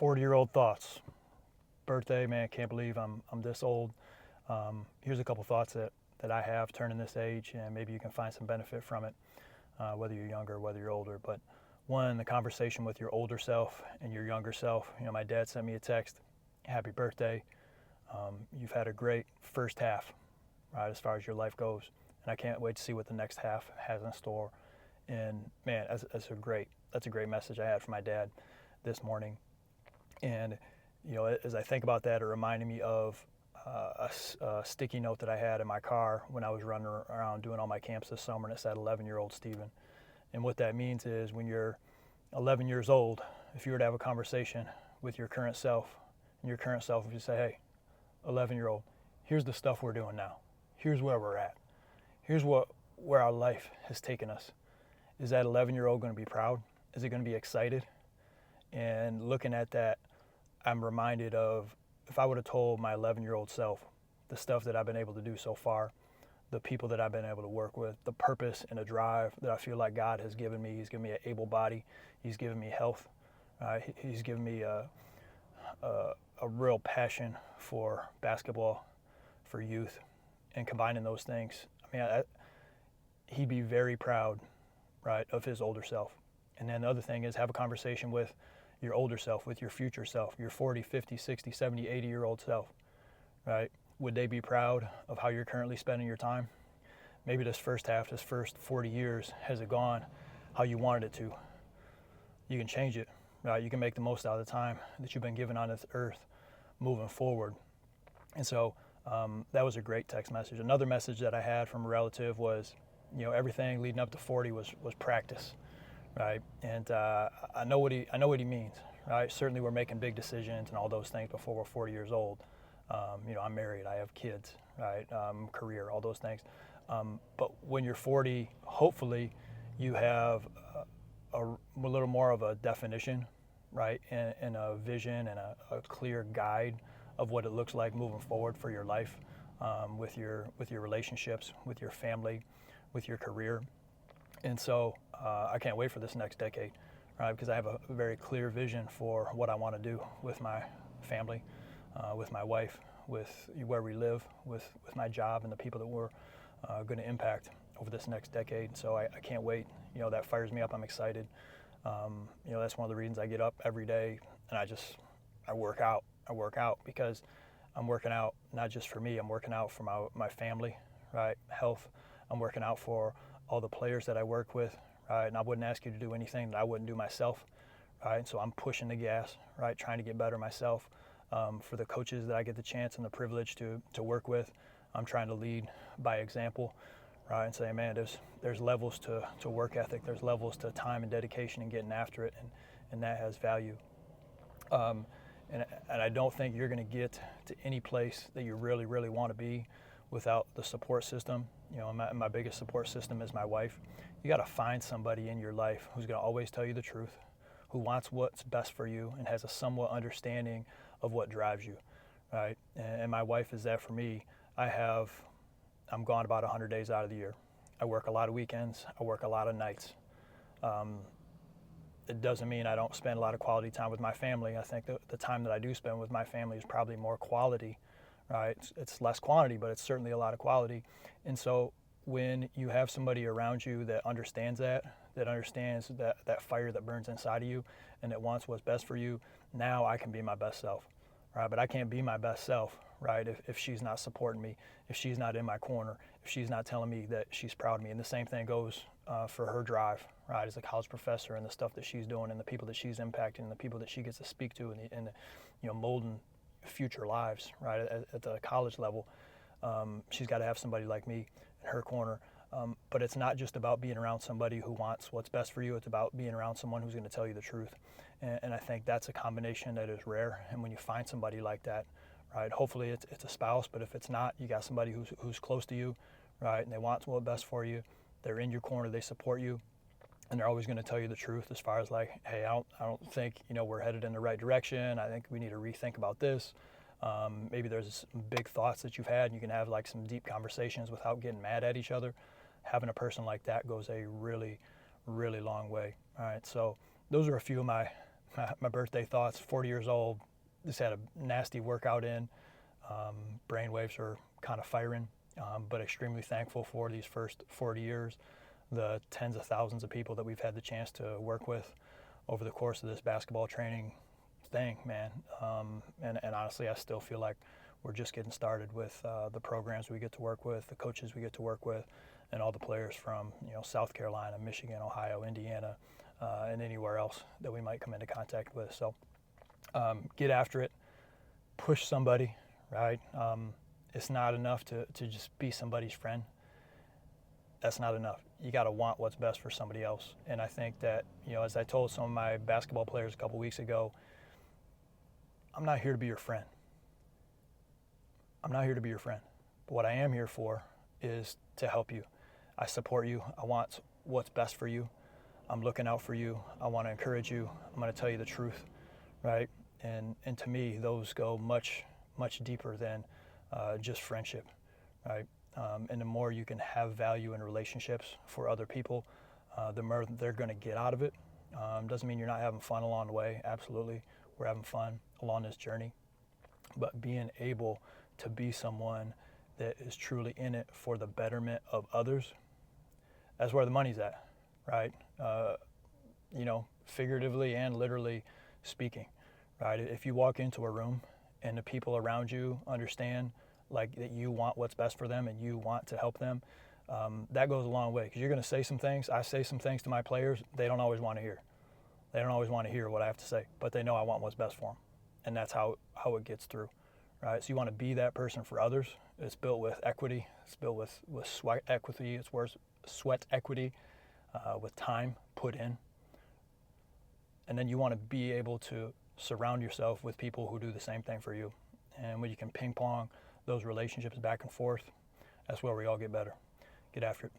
40-year-old thoughts. Birthday, man, can't believe I'm this old. Here's a couple thoughts that I have turning this age, and maybe you can find some benefit from it, whether you're younger, whether you're older. But one, the conversation with your older self and your younger self. My dad sent me a text, happy birthday. You've had a great first half, right, as far as your life goes. And I can't wait to see what the next half has in store. And man, that's a great message I had from my dad this morning. And as I think about that, it reminded me of a sticky note that I had in my car when I was running around doing all my camps this summer, and it said 11-year-old Steven. And what that means is when you're 11 years old, if you were to have a conversation with your current self, and your current self, if you say, hey, 11-year-old, here's the stuff we're doing now. Here's where we're at. Here's where our life has taken us. Is that 11-year-old going to be proud? Is it going to be excited? And looking at that, I'm reminded of if I would have told my 11-year-old self the stuff that I've been able to do so far, the people that I've been able to work with, the purpose and the drive that I feel like God has given me. He's given me an able body. He's given me health. He's given me a real passion for basketball, for youth, and combining those things. He'd be very proud, right, of his older self. And then the other thing is have a conversation with your older self, with your future self, your 40, 50, 60, 70, 80-year-old self, right? Would they be proud of how you're currently spending your time? Maybe this first 40 years, has it gone how you wanted it to? You can change it, right? You can make the most out of the time that you've been given on this earth moving forward. And so that was a great text message. Another message that I had from a relative was, everything leading up to 40 was practice, right? And I know what he means, right? Certainly we're making big decisions and all those things before we're 40 years old. I'm married, I have kids, right? Career, all those things. But when you're 40, hopefully you have a little more of a definition, right? And a vision and a clear guide of what it looks like moving forward for your life, with your relationships, with your family, with your career. And so I can't wait for this next decade, right? Because I have a very clear vision for what I want to do with my family, with my wife, with where we live, with my job and the people that we're going to impact over this next decade. So I can't wait. That fires me up. I'm excited. That's one of the reasons I get up every day and I work out. I work out because I'm working out not just for me. I'm working out for my family, right? Health. I'm working out for all the players that I work with, right? And I wouldn't ask you to do anything that I wouldn't do myself, right? And so I'm pushing the gas, right? Trying to get better myself. For the coaches that I get the chance and the privilege to work with, I'm trying to lead by example, right? And say, man, there's levels to work ethic. There's levels to time and dedication and getting after it, and that has value. And I don't think you're going to get to any place that you really, really want to be without the support system. My biggest support system is my wife. You got to find somebody in your life who's going to always tell you the truth, who wants what's best for you and has a somewhat understanding of what drives you, right? And my wife is that for me. I'm gone about 100 days out of the year. I work a lot of weekends. I work a lot of nights. It doesn't mean I don't spend a lot of quality time with my family. I think the time that I do spend with my family is probably more quality, right? It's less quantity, but it's certainly a lot of quality. And so when you have somebody around you that understands that understands that fire that burns inside of you and that wants what's best for you, now I can be my best self, right? But I can't be my best self, right, if she's not supporting me, if she's not in my corner, if she's not telling me that she's proud of me. And the same thing goes for her drive, right, as a college professor and the stuff that she's doing and the people that she's impacting and the people that she gets to speak to and molding future lives, right, at the college level. She's got to have somebody like me in her corner. But it's not just about being around somebody who wants what's best for you. It's about being around someone who's going to tell you the truth. And I think that's a combination that is rare. And when you find somebody like that, right, hopefully it's a spouse, but if it's not, you got somebody who's close to you, right, and they want what's best for you. They're in your corner. They support you. And they're always going to tell you the truth as far as like, hey, I don't think, we're headed in the right direction. I think we need to rethink about this. Maybe there's big thoughts that you've had and you can have like some deep conversations without getting mad at each other. Having a person like that goes a really, really long way. All right, so those are a few of my my birthday thoughts, 40 years old, just had a nasty workout in. Brain waves are kind of firing, but extremely thankful for these first 40 years, the tens of thousands of people that we've had the chance to work with over the course of this basketball training thing, man. And honestly, I still feel like we're just getting started with the programs we get to work with, the coaches we get to work with, and all the players from South Carolina, Michigan, Ohio, Indiana, and anywhere else that we might come into contact with. So get after it, push somebody, right? It's not enough to just be somebody's friend. That's not enough. You got to want what's best for somebody else. And I think that, as I told some of my basketball players a couple weeks ago, I'm not here to be your friend. I'm not here to be your friend. But what I am here for is to help you. I support you. I want what's best for you. I'm looking out for you. I want to encourage you. I'm going to tell you the truth, right? And to me, those go much, much deeper than just friendship, right? And the more you can have value in relationships for other people, the more they're going to get out of it. Doesn't mean you're not having fun along the way. Absolutely, we're having fun along this journey. But being able to be someone that is truly in it for the betterment of others, that's where the money's at, right? Figuratively and literally speaking, right? If you walk into a room and the people around you understand like that you want what's best for them and you want to help them, that goes a long way, because you're going to say some things. I say some things to my players they don't always want to hear. They don't always want to hear what I have to say, but they know I want what's best for them, and that's how it gets through, right? So you want to be that person for others. It's built with equity. It's built with sweat equity. It's worth sweat equity, with time put in. And then you want to be able to surround yourself with people who do the same thing for you. And when you can ping pong those relationships back and forth, that's where we all get better. Get after it.